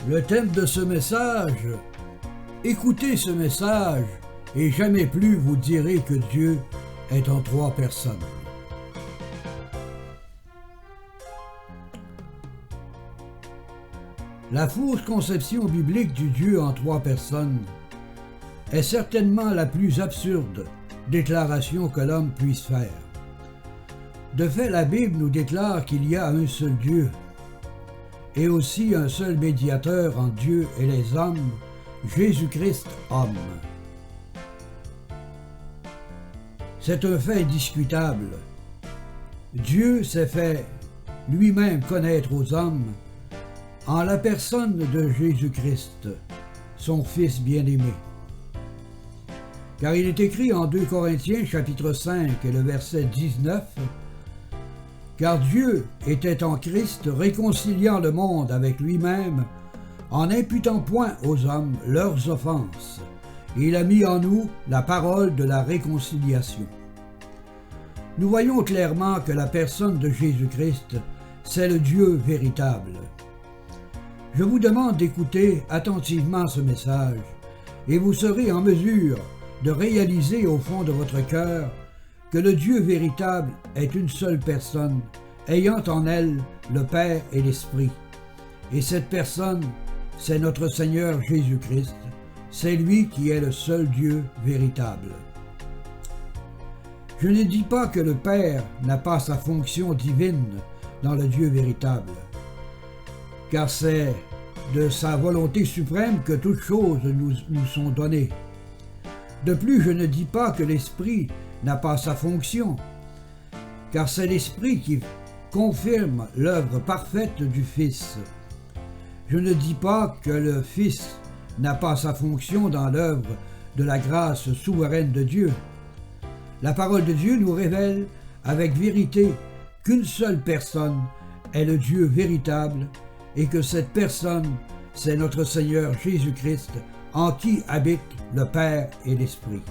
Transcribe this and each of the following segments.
Le thème de ce message, écoutez ce message et jamais plus vous direz que Dieu est en trois personnes. La fausse conception biblique du Dieu en trois personnes est certainement la plus absurde déclaration que l'homme puisse faire. De fait, la Bible nous déclare qu'il y a un seul Dieu et aussi un seul médiateur entre Dieu et les hommes, Jésus-Christ homme. C'est un fait indiscutable. Dieu s'est fait lui-même connaître aux hommes en la personne de Jésus-Christ, son Fils bien-aimé. Car il est écrit en 2 Corinthiens chapitre 5 et le verset 19 « Car Dieu était en Christ réconciliant le monde avec lui-même en n'imputant point aux hommes leurs offenses, et il a mis en nous la parole de la réconciliation. » Nous voyons clairement que la personne de Jésus-Christ, c'est le Dieu véritable. Je vous demande d'écouter attentivement ce message, et vous serez en mesure de réaliser au fond de votre cœur que le Dieu véritable est une seule personne, ayant en elle le Père et l'Esprit. Et cette personne, c'est notre Seigneur Jésus-Christ. C'est lui qui est le seul Dieu véritable. Je ne dis pas que le Père n'a pas sa fonction divine dans le Dieu véritable, car c'est de sa volonté suprême que toutes choses nous sont données. De plus, je ne dis pas que l'Esprit n'a pas sa fonction, car c'est l'Esprit qui confirme l'œuvre parfaite du Fils. Je ne dis pas que le Fils n'a pas sa fonction dans l'œuvre de la grâce souveraine de Dieu. La parole de Dieu nous révèle avec vérité qu'une seule personne est le Dieu véritable et que cette personne, c'est notre Seigneur Jésus-Christ, en qui habitent le Père et l'Esprit.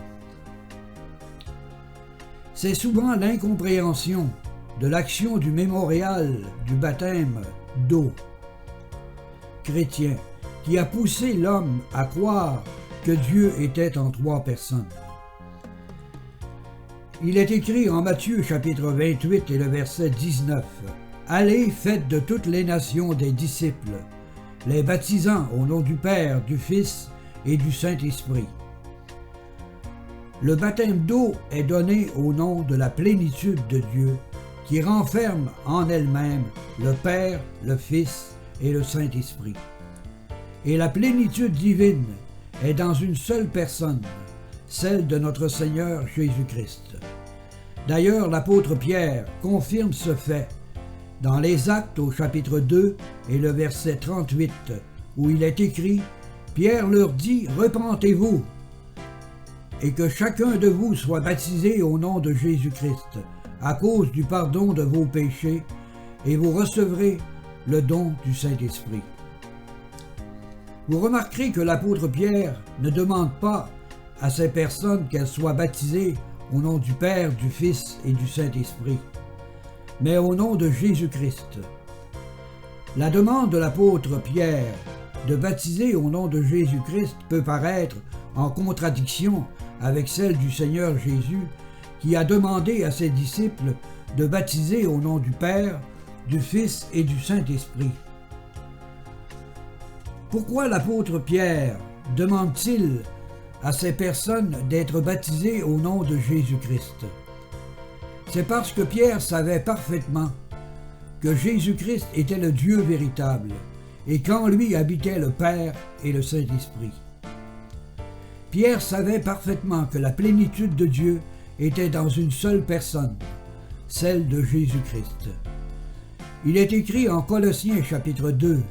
C'est souvent l'incompréhension de l'action du mémorial du baptême d'eau chrétien qui a poussé l'homme à croire que Dieu était en trois personnes. Il est écrit en Matthieu chapitre 28 et le verset 19 « Allez, faites de toutes les nations des disciples, les baptisant au nom du Père, du Fils et du Saint-Esprit. » Le baptême d'eau est donné au nom de la plénitude de Dieu qui renferme en elle-même le Père, le Fils et le Saint-Esprit. Et la plénitude divine est dans une seule personne, celle de notre Seigneur Jésus-Christ. D'ailleurs, l'apôtre Pierre confirme ce fait dans les Actes au chapitre 2 et le verset 38, où il est écrit « Pierre leur dit, repentez-vous, et que chacun de vous soit baptisé au nom de Jésus-Christ, à cause du pardon de vos péchés, et vous recevrez le don du Saint-Esprit. » Vous remarquerez que l'apôtre Pierre ne demande pas à ces personnes qu'elles soient baptisées au nom du Père, du Fils et du Saint-Esprit, mais au nom de Jésus-Christ. La demande de l'apôtre Pierre de baptiser au nom de Jésus-Christ peut paraître en contradiction avec celle du Seigneur Jésus qui a demandé à ses disciples de baptiser au nom du Père, du Fils et du Saint-Esprit. Pourquoi l'apôtre Pierre demande-t-il à ces personnes d'être baptisées au nom de Jésus-Christ? C'est parce que Pierre savait parfaitement que Jésus-Christ était le Dieu véritable et qu'en lui habitait le Père et le Saint-Esprit. Pierre savait parfaitement que la plénitude de Dieu était dans une seule personne, celle de Jésus-Christ. Il est écrit en Colossiens chapitre 2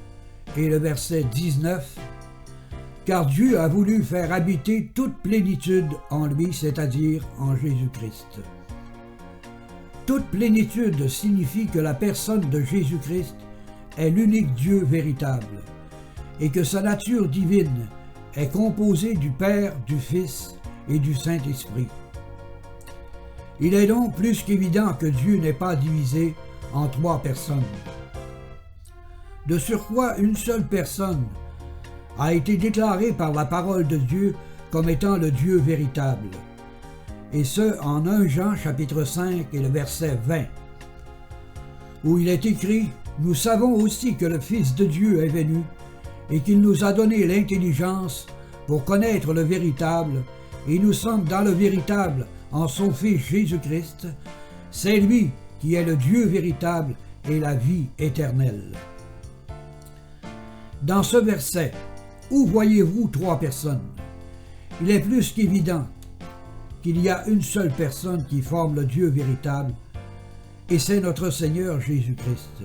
et le verset 19 « Car Dieu a voulu faire habiter toute plénitude en lui, c'est-à-dire en Jésus-Christ. » Toute plénitude signifie que la personne de Jésus-Christ est l'unique Dieu véritable et que sa nature divine est composée du Père, du Fils et du Saint-Esprit. Il est donc plus qu'évident que Dieu n'est pas divisé en trois personnes. De surcroît, une seule personne a été déclaré par la parole de Dieu comme étant le Dieu véritable. Et ce, en 1 Jean chapitre 5 et le verset 20, où il est écrit « Nous savons aussi que le Fils de Dieu est venu et qu'il nous a donné l'intelligence pour connaître le véritable, et nous sommes dans le véritable en son Fils Jésus-Christ. C'est lui qui est le Dieu véritable et la vie éternelle. » Dans ce verset, où voyez-vous trois personnes? Il est plus qu'évident qu'il y a une seule personne qui forme le Dieu véritable, et c'est notre Seigneur Jésus-Christ.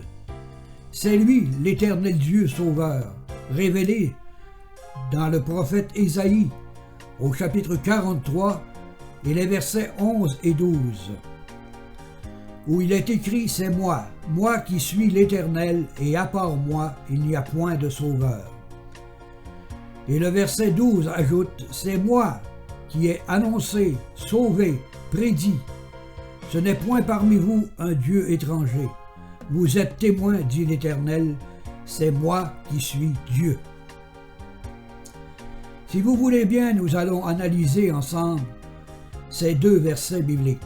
C'est lui, l'éternel Dieu sauveur, révélé dans le prophète Ésaïe, au chapitre 43, et les versets 11 et 12, où il est écrit « C'est moi, moi qui suis l'Éternel, et à part moi, il n'y a point de sauveur. » Et le verset 12 ajoute « C'est moi qui ai annoncé, sauvé, prédit. Ce n'est point parmi vous un Dieu étranger. Vous êtes témoins, dit l'Éternel, c'est moi qui suis Dieu. » Si vous voulez bien, nous allons analyser ensemble ces deux versets bibliques.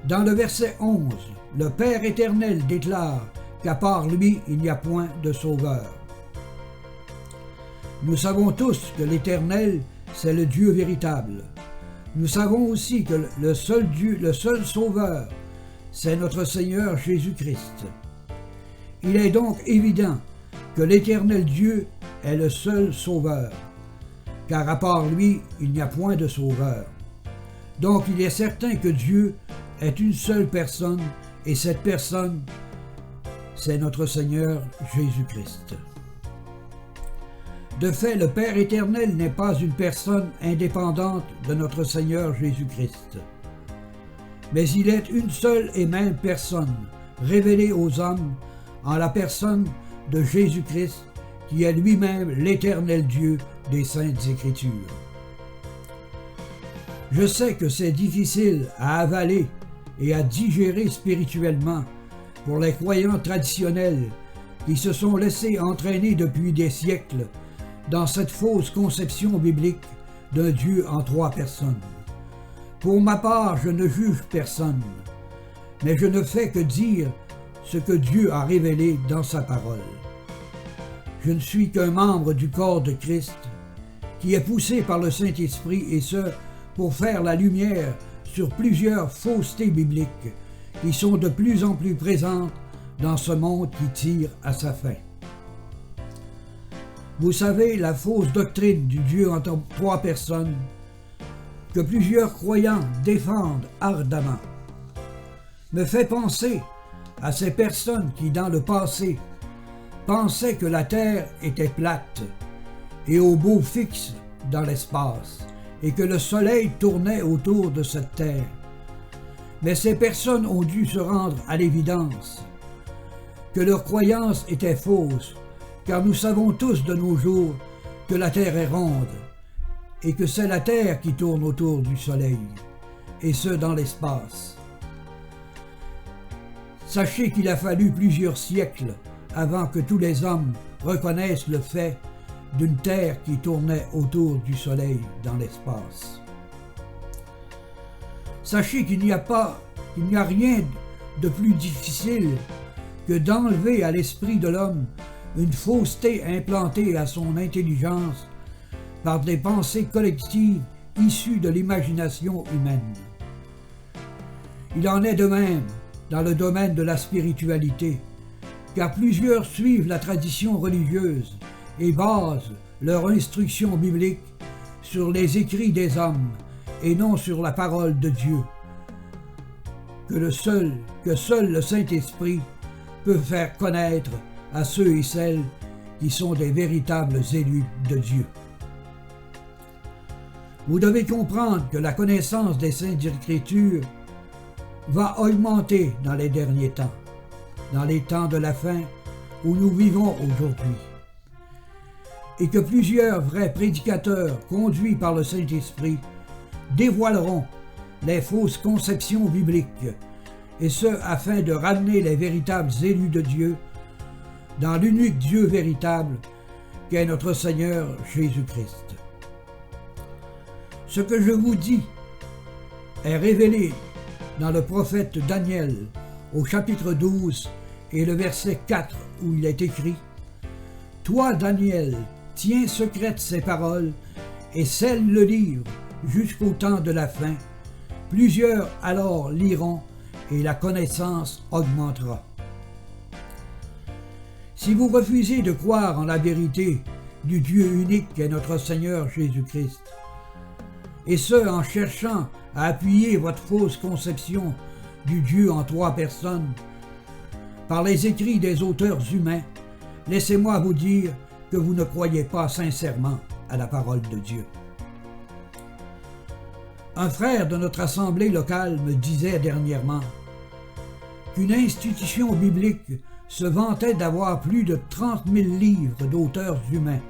Dans le verset 11, le Père éternel déclare qu'à part lui, il n'y a point de sauveur. Nous savons tous que l'Éternel, c'est le Dieu véritable. Nous savons aussi que le seul Dieu, le seul Sauveur, c'est notre Seigneur Jésus-Christ. Il est donc évident que l'Éternel Dieu est le seul Sauveur, car à part lui, il n'y a point de Sauveur. Donc il est certain que Dieu est une seule personne, et cette personne, c'est notre Seigneur Jésus-Christ. De fait, le Père éternel n'est pas une personne indépendante de notre Seigneur Jésus-Christ, mais il est une seule et même personne, révélée aux hommes en la personne de Jésus-Christ, qui est lui-même l'éternel Dieu des Saintes Écritures. Je sais que c'est difficile à avaler et à digérer spirituellement pour les croyants traditionnels qui se sont laissés entraîner depuis des siècles dans cette fausse conception biblique d'un Dieu en trois personnes. Pour ma part, je ne juge personne, mais je ne fais que dire ce que Dieu a révélé dans sa parole. Je ne suis qu'un membre du corps de Christ, qui est poussé par le Saint-Esprit, et ce, pour faire la lumière sur plusieurs faussetés bibliques qui sont de plus en plus présentes dans ce monde qui tire à sa fin. Vous savez, la fausse doctrine du Dieu en trois personnes que plusieurs croyants défendent ardemment me fait penser à ces personnes qui, dans le passé, pensaient que la Terre était plate et au beau fixe dans l'espace et que le Soleil tournait autour de cette Terre. Mais ces personnes ont dû se rendre à l'évidence que leur croyance était fausse, car nous savons tous de nos jours que la Terre est ronde et que c'est la Terre qui tourne autour du Soleil, et ce dans l'espace. Sachez qu'il a fallu plusieurs siècles avant que tous les hommes reconnaissent le fait d'une Terre qui tournait autour du Soleil dans l'espace. Sachez qu'il n'y a rien de plus difficile que d'enlever à l'esprit de l'homme une fausseté implantée à son intelligence par des pensées collectives issues de l'imagination humaine. Il en est de même dans le domaine de la spiritualité, car plusieurs suivent la tradition religieuse et basent leur instruction biblique sur les écrits des hommes et non sur la parole de Dieu, que seul le Saint-Esprit peut faire connaître à ceux et celles qui sont des véritables élus de Dieu. Vous devez comprendre que la connaissance des Saintes Écritures va augmenter dans les derniers temps, dans les temps de la fin où nous vivons aujourd'hui, et que plusieurs vrais prédicateurs conduits par le Saint-Esprit dévoileront les fausses conceptions bibliques, et ce afin de ramener les véritables élus de Dieu dans l'unique Dieu véritable qu'est notre Seigneur Jésus-Christ. Ce que je vous dis est révélé dans le prophète Daniel au chapitre 12 et le verset 4 où il est écrit « Toi, Daniel, tiens secrètes ces paroles et scelle le livre jusqu'au temps de la fin. Plusieurs alors liront et la connaissance augmentera. » Si vous refusez de croire en la vérité du Dieu unique qu'est notre Seigneur Jésus-Christ, et ce en cherchant à appuyer votre fausse conception du Dieu en trois personnes, par les écrits des auteurs humains, laissez-moi vous dire que vous ne croyez pas sincèrement à la parole de Dieu. Un frère de notre assemblée locale me disait dernièrement qu'une institution biblique se vantait d'avoir plus de 30 000 livres d'auteurs humains,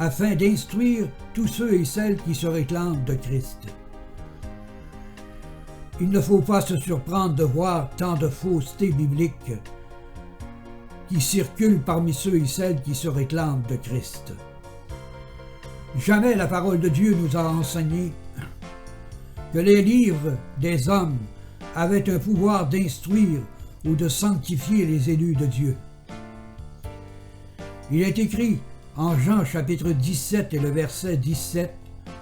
afin d'instruire tous ceux et celles qui se réclament de Christ. Il ne faut pas se surprendre de voir tant de faussetés bibliques qui circulent parmi ceux et celles qui se réclament de Christ. Jamais la parole de Dieu nous a enseigné que les livres des hommes avaient un pouvoir d'instruire ou de sanctifier les élus de Dieu. Il est écrit en Jean chapitre 17 et le verset 17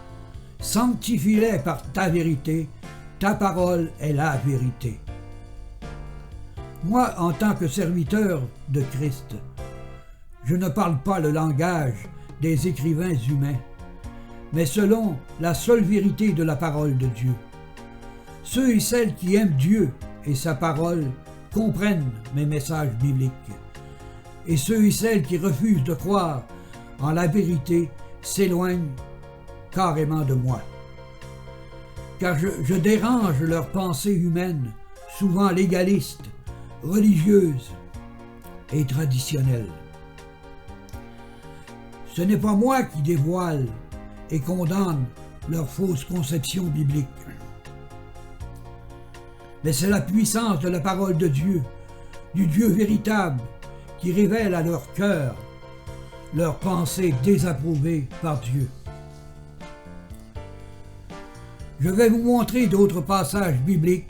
« Sanctifie-les par ta vérité, ta parole est la vérité. » Moi, en tant que serviteur de Christ, je ne parle pas le langage des écrivains humains, mais selon la seule vérité de la parole de Dieu. Ceux et celles qui aiment Dieu et sa parole comprennent mes messages bibliques, et ceux et celles qui refusent de croire en la vérité s'éloignent carrément de moi. Car je dérange leurs pensées humaines, souvent légalistes, religieuses et traditionnelles. Ce n'est pas moi qui dévoile et condamne leurs fausses conceptions bibliques, mais c'est la puissance de la parole de Dieu, du Dieu véritable, qui révèle à leur cœur leurs pensées désapprouvées par Dieu. Je vais vous montrer d'autres passages bibliques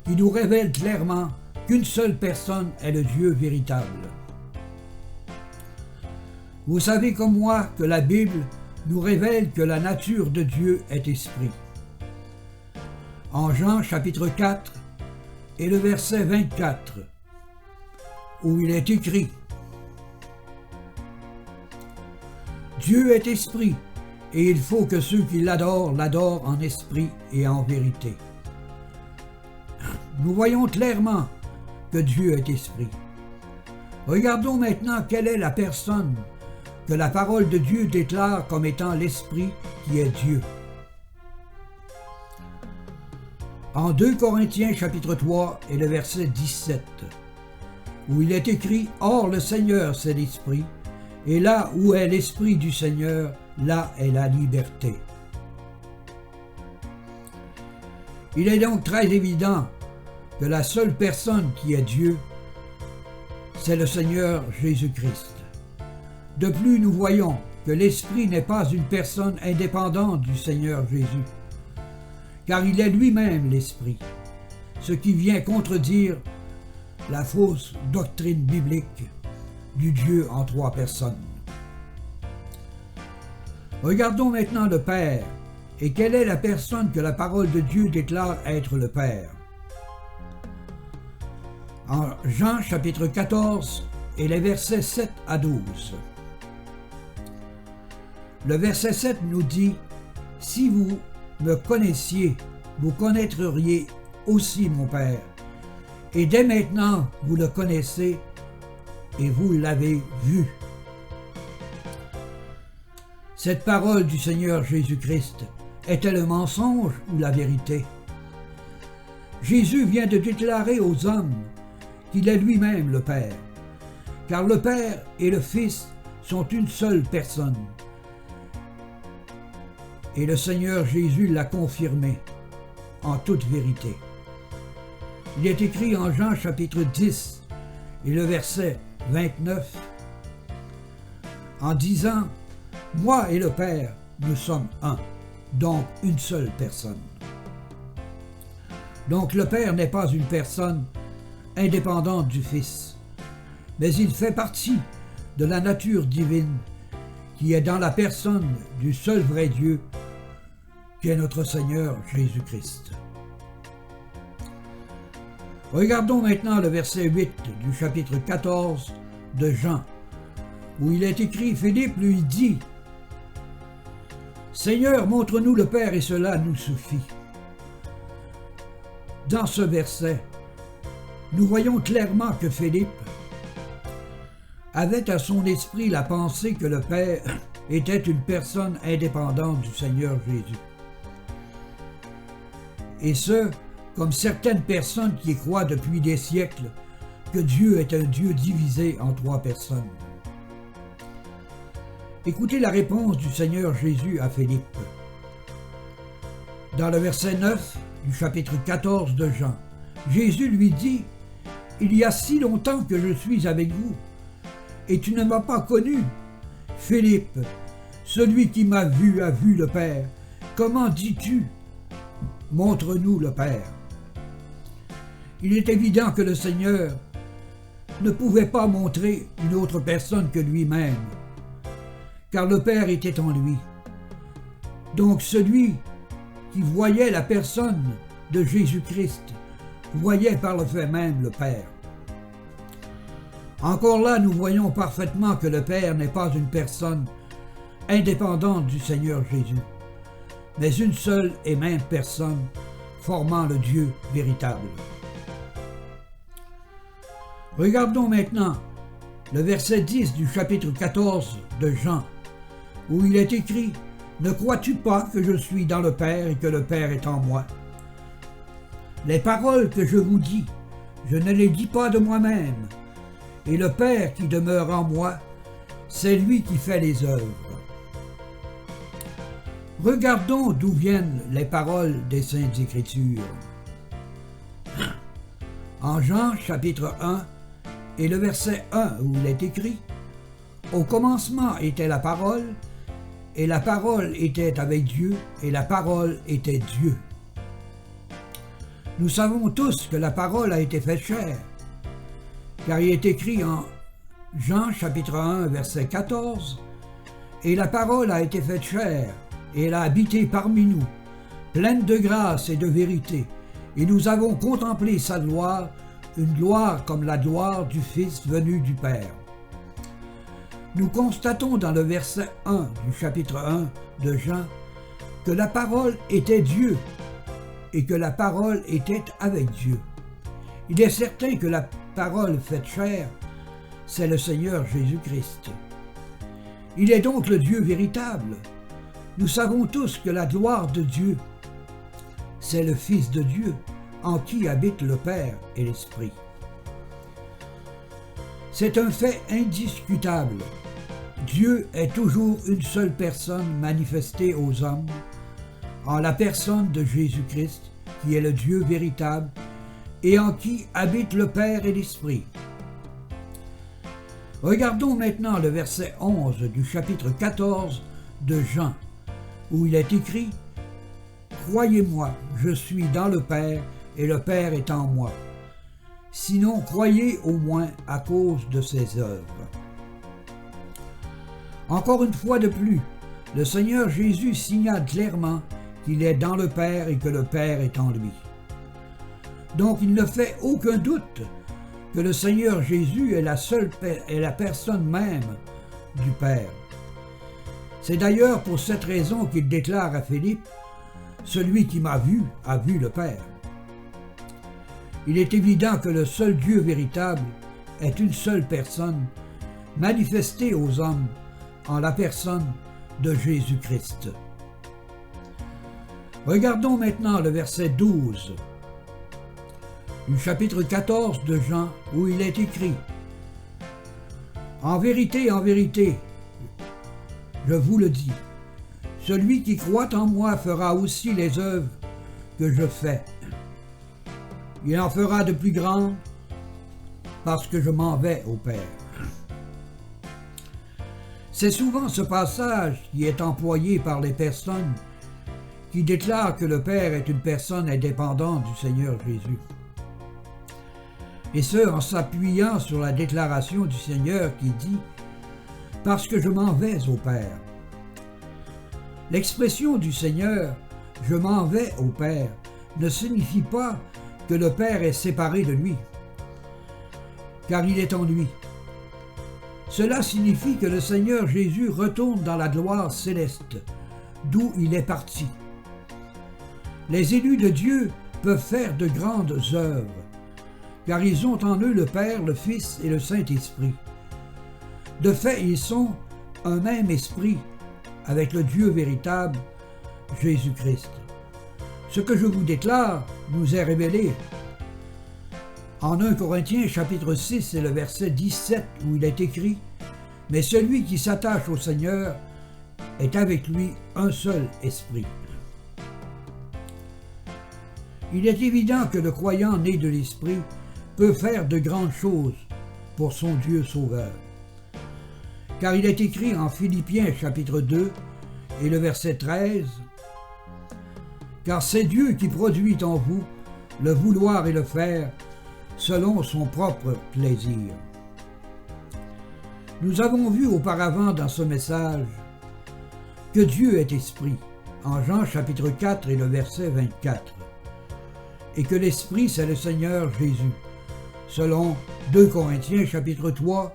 qui nous révèlent clairement qu'une seule personne est le Dieu véritable. Vous savez comme moi que la Bible nous révèle que la nature de Dieu est esprit. En Jean chapitre 4 et le verset 24, où il est écrit « Dieu est esprit, et il faut que ceux qui l'adorent, l'adorent en esprit et en vérité. » Nous voyons clairement que Dieu est esprit. Regardons maintenant quelle est la personne que la parole de Dieu déclare comme étant l'Esprit qui est Dieu. En 2 Corinthiens chapitre 3 et le verset 17, où il est écrit « Or le Seigneur c'est l'Esprit, et là où est l'Esprit du Seigneur, là est la liberté. » Il est donc très évident que la seule personne qui est Dieu, c'est le Seigneur Jésus-Christ. De plus, nous voyons que l'Esprit n'est pas une personne indépendante du Seigneur Jésus, car il est lui-même l'Esprit, ce qui vient contredire la fausse doctrine biblique du Dieu en trois personnes. Regardons maintenant le Père, et quelle est la personne que la parole de Dieu déclare être le Père. En Jean chapitre 14 et les versets 7 à 12. Le verset 7 nous dit « Si vous me connaissiez, vous connaîtriez aussi mon Père. Et dès maintenant, vous le connaissez et vous l'avez vu. » Cette parole du Seigneur Jésus-Christ est-elle un mensonge ou la vérité? Jésus vient de déclarer aux hommes qu'il est lui-même le Père, car le Père et le Fils sont une seule personne. Et le Seigneur Jésus l'a confirmé en toute vérité. Il est écrit en Jean chapitre 10 et le verset 29. en disant « Moi et le Père, nous sommes un », donc une seule personne. Donc le Père n'est pas une personne indépendante du Fils, mais il fait partie de la nature divine qui est dans la personne du seul vrai Dieu, qui est notre Seigneur Jésus-Christ. Regardons maintenant le verset 8 du chapitre 14 de Jean, où il est écrit, Philippe lui dit, « Seigneur, montre-nous le Père et cela nous suffit. » Dans ce verset, nous voyons clairement que Philippe avait à son esprit la pensée que le Père était une personne indépendante du Seigneur Jésus. Et ce, comme certaines personnes qui croient depuis des siècles que Dieu est un Dieu divisé en trois personnes. Écoutez la réponse du Seigneur Jésus à Philippe. Dans le verset 9 du chapitre 14 de Jean, Jésus lui dit, « Il y a si longtemps que je suis avec vous, et tu ne m'as pas connu. Philippe, celui qui m'a vu a vu le Père. Comment dis-tu, montre-nous le Père? » Il est évident que le Seigneur ne pouvait pas montrer une autre personne que lui-même, car le Père était en lui. Donc celui qui voyait la personne de Jésus-Christ voyait par le fait même le Père. Encore là, nous voyons parfaitement que le Père n'est pas une personne indépendante du Seigneur Jésus, mais une seule et même personne formant le Dieu véritable. Regardons maintenant le verset 10 du chapitre 14 de Jean, où il est écrit « Ne crois-tu pas que je suis dans le Père et que le Père est en moi? Les paroles que je vous dis, je ne les dis pas de moi-même, et le Père qui demeure en moi, c'est lui qui fait les œuvres. » Regardons d'où viennent les paroles des Saintes Écritures. En Jean chapitre 1 et le verset 1 où il est écrit « Au commencement était la parole, et la parole était avec Dieu, et la parole était Dieu. » Nous savons tous que la parole a été faite chair, car il est écrit en Jean chapitre 1 verset 14 « Et la parole a été faite chair, et elle a habité parmi nous, pleine de grâce et de vérité, et nous avons contemplé sa gloire, une gloire comme la gloire du Fils venu du Père. » Nous constatons dans le verset 1 du chapitre 1 de Jean que la parole était Dieu et que la parole était avec Dieu. Il est certain que la parole faite chair, c'est le Seigneur Jésus-Christ. Il est donc le Dieu véritable. Nous savons tous que la gloire de Dieu, c'est le Fils de Dieu, en qui habitent le Père et l'Esprit. C'est un fait indiscutable. Dieu est toujours une seule personne manifestée aux hommes, en la personne de Jésus-Christ, qui est le Dieu véritable, et en qui habitent le Père et l'Esprit. Regardons maintenant le verset 11 du chapitre 14 de Jean, où il est écrit « Croyez-moi, je suis dans le Père, et le Père est en moi. Sinon, croyez au moins à cause de ses œuvres. » Encore une fois de plus, le Seigneur Jésus signale clairement qu'il est dans le Père et que le Père est en lui. Donc il ne fait aucun doute que le Seigneur Jésus est la personne même du Père. C'est d'ailleurs pour cette raison qu'il déclare à Philippe « Celui qui m'a vu a vu le Père ». Il est évident que le seul Dieu véritable est une seule personne, manifestée aux hommes en la personne de Jésus-Christ. Regardons maintenant le verset 12 du chapitre 14 de Jean, où il est écrit « En vérité, je vous le dis, celui qui croit en moi fera aussi les œuvres que je fais. Il en fera de plus grandes parce que je m'en vais au Père. » C'est souvent ce passage qui est employé par les personnes qui déclarent que le Père est une personne indépendante du Seigneur Jésus. Et ce, en s'appuyant sur la déclaration du Seigneur qui dit « Parce que je m'en vais au Père ». L'expression du Seigneur « Je m'en vais au Père » ne signifie pas que le Père est séparé de lui, car il est en lui. Cela signifie que le Seigneur Jésus retourne dans la gloire céleste, d'où il est parti. Les élus de Dieu peuvent faire de grandes œuvres, car ils ont en eux le Père, le Fils et le Saint-Esprit. De fait, ils sont un même esprit avec le Dieu véritable, Jésus-Christ. Ce que je vous déclare nous est révélé en 1 Corinthiens chapitre 6 et le verset 17 où il est écrit « Mais celui qui s'attache au Seigneur est avec lui un seul esprit. » Il est évident que le croyant né de l'Esprit peut faire de grandes choses pour son Dieu sauveur. Car il est écrit en Philippiens chapitre 2 et le verset 13 « Car c'est Dieu qui produit en vous le vouloir et le faire selon son propre plaisir. » Nous avons vu auparavant dans ce message que Dieu est esprit, en Jean chapitre 4 et le verset 24, et que l'Esprit c'est le Seigneur Jésus, selon 2 Corinthiens chapitre 3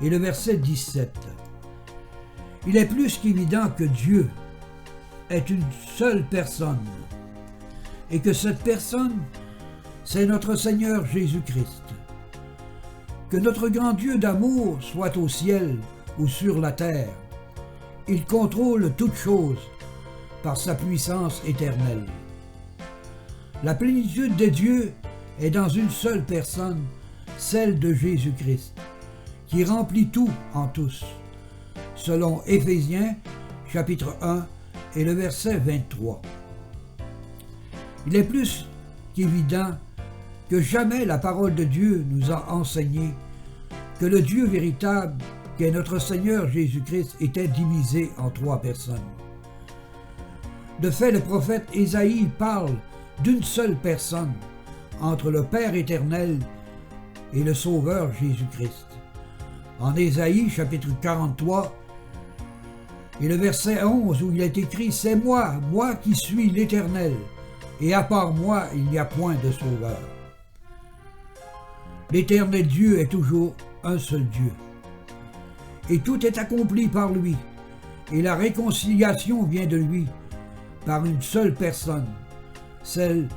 et le verset 17. Il est plus qu'évident que Dieu est une seule personne, et que cette personne, c'est notre Seigneur Jésus-Christ. Que notre grand Dieu d'amour soit au ciel ou sur la terre. Il contrôle toutes choses par sa puissance éternelle. La plénitude de Dieu est dans une seule personne, celle de Jésus-Christ, qui remplit tout en tous, selon Éphésiens chapitre 1 et le verset 23. Il est plus qu'évident que jamais la parole de Dieu nous a enseigné que le Dieu véritable, qu'est notre Seigneur Jésus-Christ, était divisé en trois personnes. De fait, le prophète Ésaïe parle d'une seule personne entre le Père éternel et le Sauveur Jésus-Christ. En Ésaïe chapitre 43 et le verset 11 où il est écrit « C'est moi, moi qui suis l'Éternel, et à part moi il n'y a point de sauveur. » L'Éternel Dieu est toujours un seul Dieu. Et tout est accompli par lui, et la réconciliation vient de lui, par une seule personne, celle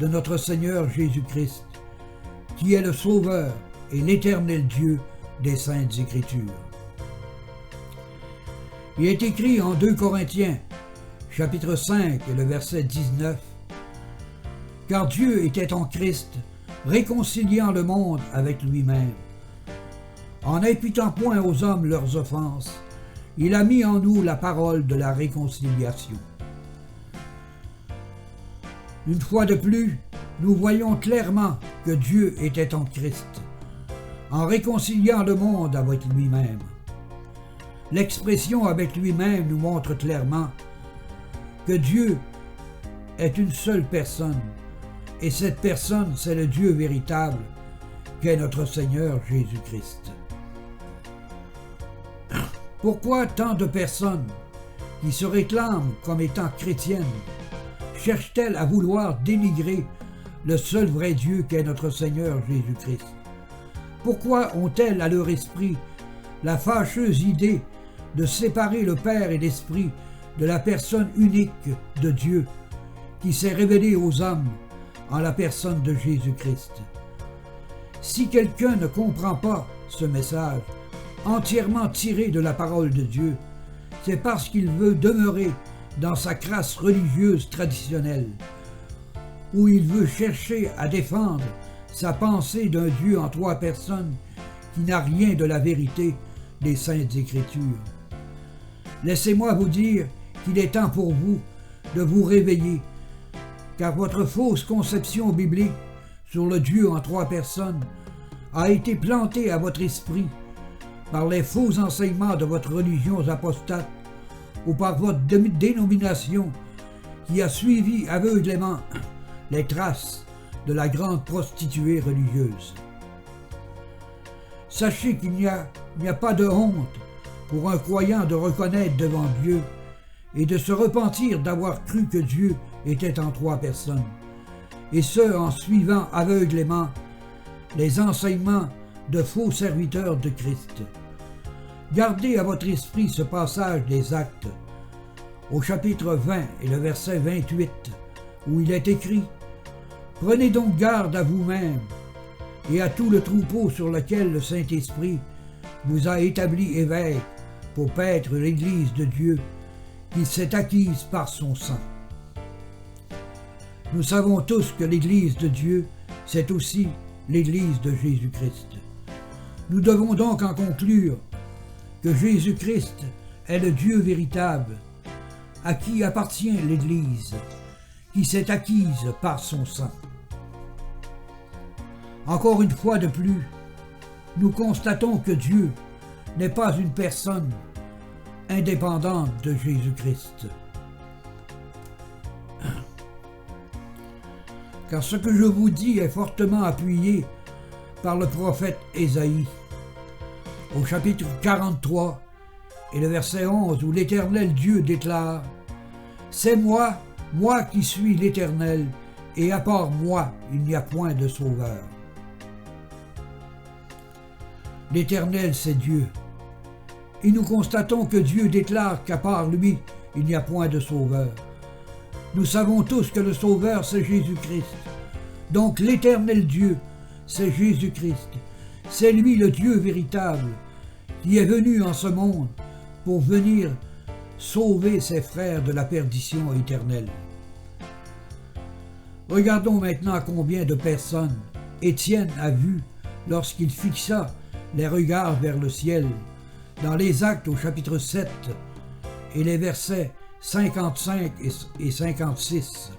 de notre Seigneur Jésus-Christ, qui est le Sauveur et l'Éternel Dieu des Saintes Écritures. Il est écrit en 2 Corinthiens, chapitre 5 et le verset 19, « Car Dieu était en Christ, réconciliant le monde avec lui-même. En n'imputant point aux hommes leurs offenses, il a mis en nous la parole de la réconciliation. » Une fois de plus, nous voyons clairement que Dieu était en Christ, en réconciliant le monde avec lui-même. L'expression avec lui-même nous montre clairement que Dieu est une seule personne, et cette personne, c'est le Dieu véritable, qu'est notre Seigneur Jésus-Christ. Pourquoi tant de personnes qui se réclament comme étant chrétiennes cherchent-elles à vouloir dénigrer le seul vrai Dieu qu'est notre Seigneur Jésus-Christ? Pourquoi ont-elles à leur esprit la fâcheuse idée de séparer le Père et l'Esprit de la personne unique de Dieu qui s'est révélée aux hommes en la personne de Jésus-Christ? Si quelqu'un ne comprend pas ce message entièrement tiré de la parole de Dieu, c'est parce qu'il veut demeurer dans sa crasse religieuse traditionnelle, où il veut chercher à défendre sa pensée d'un Dieu en trois personnes qui n'a rien de la vérité des Saintes Écritures. Laissez-moi vous dire qu'il est temps pour vous de vous réveiller, car votre fausse conception biblique sur le Dieu en trois personnes a été plantée à votre esprit par les faux enseignements de votre religion apostate ou par votre dénomination qui a suivi aveuglément les traces de la grande prostituée religieuse. Sachez qu'il n'y a pas de honte pour un croyant de reconnaître devant Dieu et de se repentir d'avoir cru que Dieu était en 3 personnes, et ce en suivant aveuglément les enseignements de faux serviteurs de Christ. Gardez à votre esprit ce passage des Actes, au chapitre 20 et le verset 28, où il est écrit « Prenez donc garde à vous-même et à tout le troupeau sur lequel le Saint-Esprit vous a établi évêque pour paître l'Église de Dieu qu'il s'est acquise par son sang. » Nous savons tous que l'Église de Dieu, c'est aussi l'Église de Jésus-Christ. Nous devons donc en conclure que Jésus-Christ est le Dieu véritable, à qui appartient l'Église, qui s'est acquise par son sang. Encore une fois de plus, nous constatons que Dieu n'est pas une personne indépendante de Jésus-Christ. Car ce que je vous dis est fortement appuyé par le prophète Ésaïe, au chapitre 43 et le verset 11, où l'Éternel Dieu déclare « C'est moi, moi qui suis l'Éternel, et à part moi, il n'y a point de sauveur. » L'Éternel, c'est Dieu. Et nous constatons que Dieu déclare qu'à part lui, il n'y a point de sauveur. Nous savons tous que le sauveur, c'est Jésus-Christ. Donc l'Éternel Dieu, c'est Jésus-Christ. C'est lui le Dieu véritable, qui est venu en ce monde pour venir sauver ses frères de la perdition éternelle. Regardons maintenant combien de personnes Étienne a vu lorsqu'il fixa les regards vers le ciel, dans les Actes au chapitre 7 et les versets 55 et 56,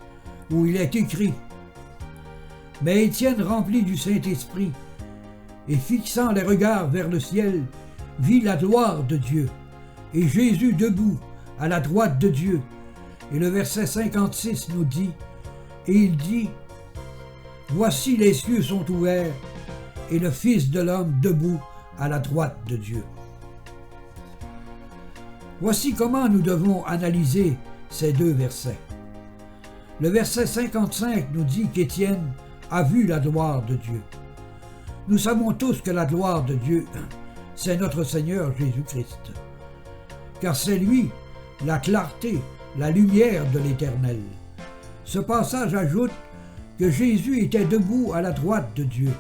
où il est écrit « Mais Étienne, rempli du Saint-Esprit, et fixant les regards vers le ciel, vit la gloire de Dieu, et Jésus debout à la droite de Dieu. » Et le verset 56 nous dit « Et il dit, voici les cieux sont ouverts, et le Fils de l'homme debout à la droite de Dieu. » Voici comment nous devons analyser ces 2 versets. Le verset 55 nous dit qu'Étienne a vu la gloire de Dieu. Nous savons tous que la gloire de Dieu, c'est notre Seigneur Jésus-Christ, car c'est lui la clarté, la lumière de l'Éternel. Ce passage ajoute que Jésus était debout à la droite de Dieu.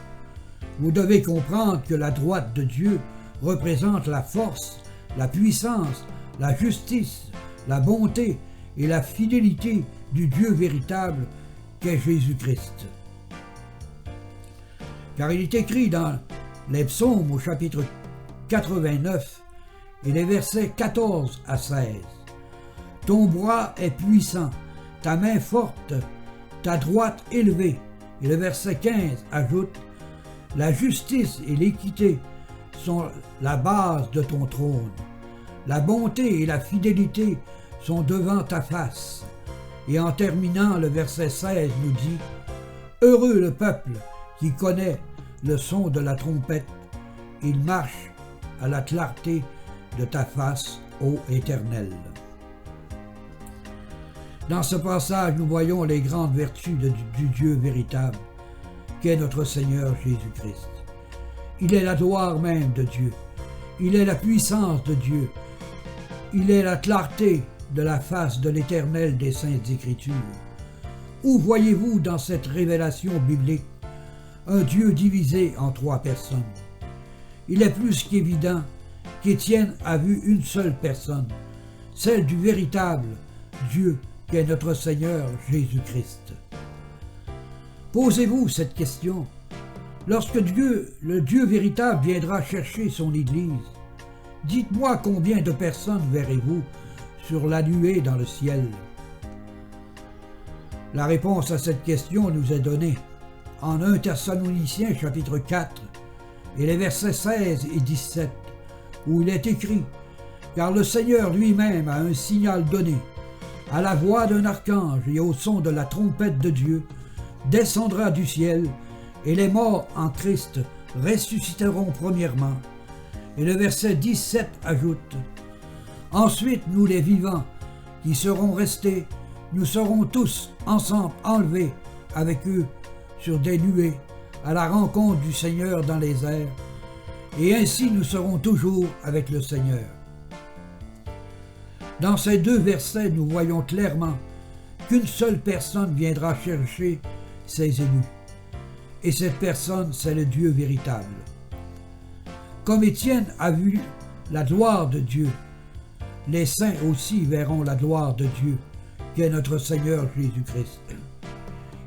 Vous devez comprendre que la droite de Dieu représente la force, la puissance, la justice, la bonté et la fidélité du Dieu véritable qu'est Jésus-Christ. Car il est écrit dans les psaumes au chapitre 89 et les versets 14 à 16. « Ton bras est puissant, ta main forte, ta droite élevée. » Et le verset 15 ajoute « La justice et l'équité sont la base de ton trône. La bonté et la fidélité sont devant ta face. » Et en terminant, le verset 16 nous dit « Heureux le peuple qui connaît le son de la trompette. Il marche à la clarté de ta face, ô Éternel. » Dans ce passage, nous voyons les grandes vertus du Dieu véritable, qu'est notre Seigneur Jésus-Christ. Il est la gloire même de Dieu. Il est la puissance de Dieu. Il est la clarté de la face de l'Éternel des Saintes Écritures. Où voyez-vous dans cette révélation biblique un Dieu divisé en 3 personnes? Il est plus qu'évident qu'Étienne a vu une seule personne, celle du véritable Dieu qu'est notre Seigneur Jésus-Christ. Posez-vous cette question. Lorsque Dieu, le Dieu véritable, viendra chercher son Église, dites-moi combien de personnes verrez-vous sur la nuée dans le ciel? La réponse à cette question nous est donnée en 1 Thessaloniciens chapitre 4 et les versets 16 et 17, où il est écrit « Car le Seigneur lui-même a un signal donné. À la voix d'un archange et au son de la trompette de Dieu, descendra du ciel, et les morts en Christ ressusciteront premièrement. » Et le verset 17 ajoute « Ensuite, nous les vivants, qui serons restés, nous serons tous ensemble enlevés avec eux sur des nuées, à la rencontre du Seigneur dans les airs, et ainsi nous serons toujours avec le Seigneur. » Dans ces deux versets, nous voyons clairement qu'une seule personne viendra chercher ses élus. Et cette personne, c'est le Dieu véritable. Comme Étienne a vu la gloire de Dieu, les saints aussi verront la gloire de Dieu, qui est notre Seigneur Jésus-Christ.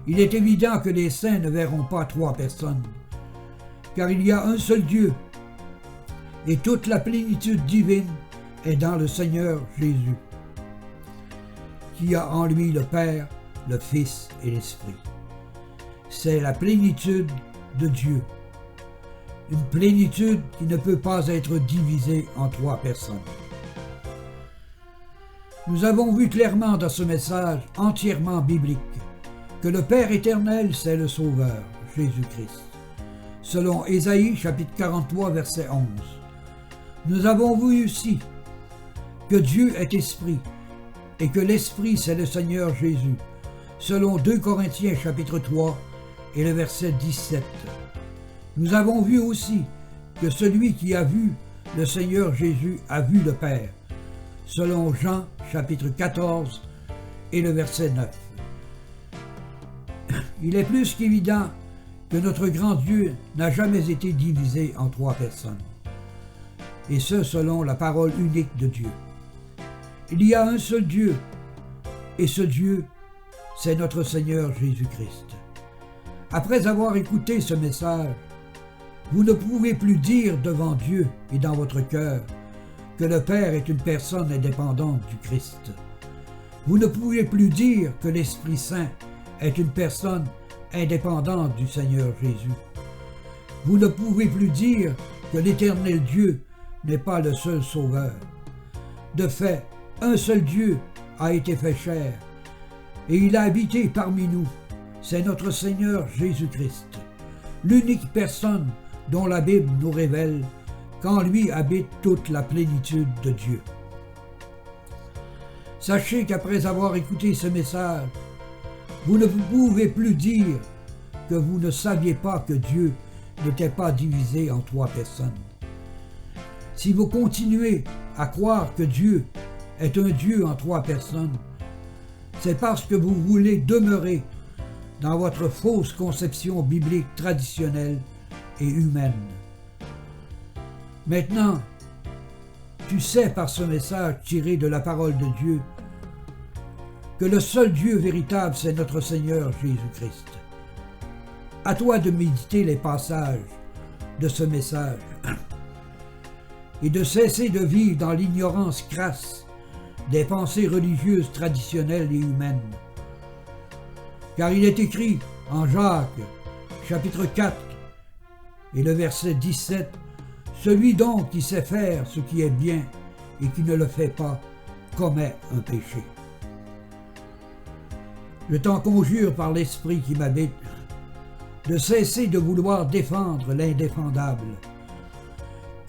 Il est évident que les saints ne verront pas trois personnes, car il y a un seul Dieu, et toute la plénitude divine est dans le Seigneur Jésus, qui a en lui le Père, le Fils et l'Esprit. C'est la plénitude de Dieu, une plénitude qui ne peut pas être divisée en trois personnes. Nous avons vu clairement dans ce message entièrement biblique que le Père éternel, c'est le Sauveur, Jésus-Christ, selon Ésaïe chapitre 43, verset 11. Nous avons vu aussi que Dieu est esprit et que l'Esprit, c'est le Seigneur Jésus, selon 2 Corinthiens chapitre 3 et le verset 17. Nous avons vu aussi que celui qui a vu le Seigneur Jésus a vu le Père, selon Jean chapitre 14 et le verset 9. Il est plus qu'évident que notre grand Dieu n'a jamais été divisé en trois personnes, et ce selon la parole unique de Dieu. Il y a un seul Dieu, et ce Dieu, c'est notre Seigneur Jésus-Christ. Après avoir écouté ce message, vous ne pouvez plus dire devant Dieu et dans votre cœur que le Père est une personne indépendante du Christ. Vous ne pouvez plus dire que l'Esprit Saint est une personne indépendante du Seigneur Jésus. Vous ne pouvez plus dire que l'Éternel Dieu n'est pas le seul Sauveur. De fait, un seul Dieu a été fait chair, et il a habité parmi nous. C'est notre Seigneur Jésus-Christ, l'unique personne dont la Bible nous révèle qu'en lui habite toute la plénitude de Dieu. Sachez qu'après avoir écouté ce message, vous ne pouvez plus dire que vous ne saviez pas que Dieu n'était pas divisé en trois personnes. Si vous continuez à croire que Dieu est un Dieu en trois personnes, c'est parce que vous voulez demeurer dans votre fausse conception biblique traditionnelle et humaine. Maintenant, tu sais par ce message tiré de la parole de Dieu que le seul Dieu véritable, c'est notre Seigneur Jésus-Christ. À toi de méditer les passages de ce message et de cesser de vivre dans l'ignorance crasse des pensées religieuses traditionnelles et humaines. Car il est écrit en Jacques, chapitre 4, et le verset 17, « Celui donc qui sait faire ce qui est bien et qui ne le fait pas, commet un péché. » Je t'en conjure par l'Esprit qui m'habite, de cesser de vouloir défendre l'indéfendable,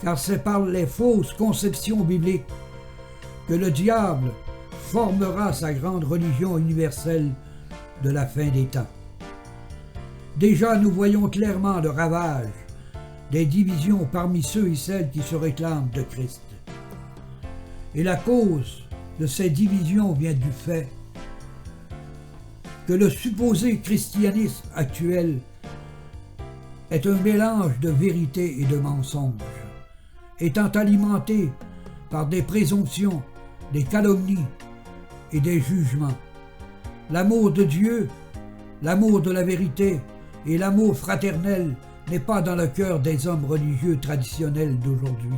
car c'est par les fausses conceptions bibliques que le diable formera sa grande religion universelle de la fin des temps. Déjà, nous voyons clairement le ravage des divisions parmi ceux et celles qui se réclament de Christ. Et la cause de ces divisions vient du fait que le supposé christianisme actuel est un mélange de vérité et de mensonge, étant alimenté par des présomptions, des calomnies et des jugements. L'amour de Dieu, l'amour de la vérité et l'amour fraternel n'est pas dans le cœur des hommes religieux traditionnels d'aujourd'hui,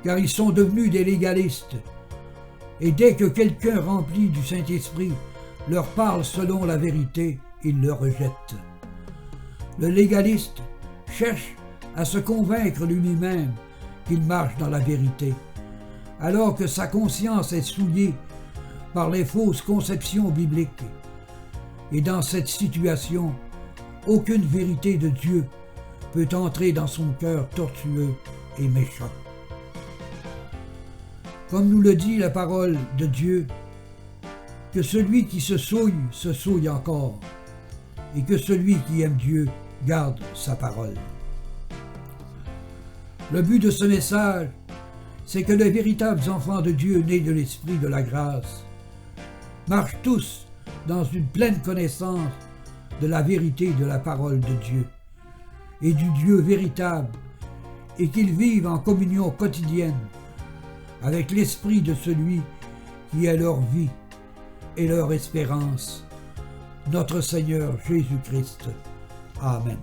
car ils sont devenus des légalistes, et dès que quelqu'un rempli du Saint-Esprit leur parle selon la vérité, ils le rejettent. Le légaliste cherche à se convaincre lui-même qu'il marche dans la vérité, alors que sa conscience est souillée par les fausses conceptions bibliques. Et dans cette situation, aucune vérité de Dieu peut entrer dans son cœur tortueux et méchant. Comme nous le dit la parole de Dieu, que celui qui se souille encore, et que celui qui aime Dieu garde sa parole. Le but de ce message, c'est que les véritables enfants de Dieu nés de l'Esprit de la grâce marchent tous dans une pleine connaissance de la vérité de la parole de Dieu et du Dieu véritable, et qu'ils vivent en communion quotidienne avec l'Esprit de celui qui est leur vie et leur espérance, notre Seigneur Jésus-Christ. Amen.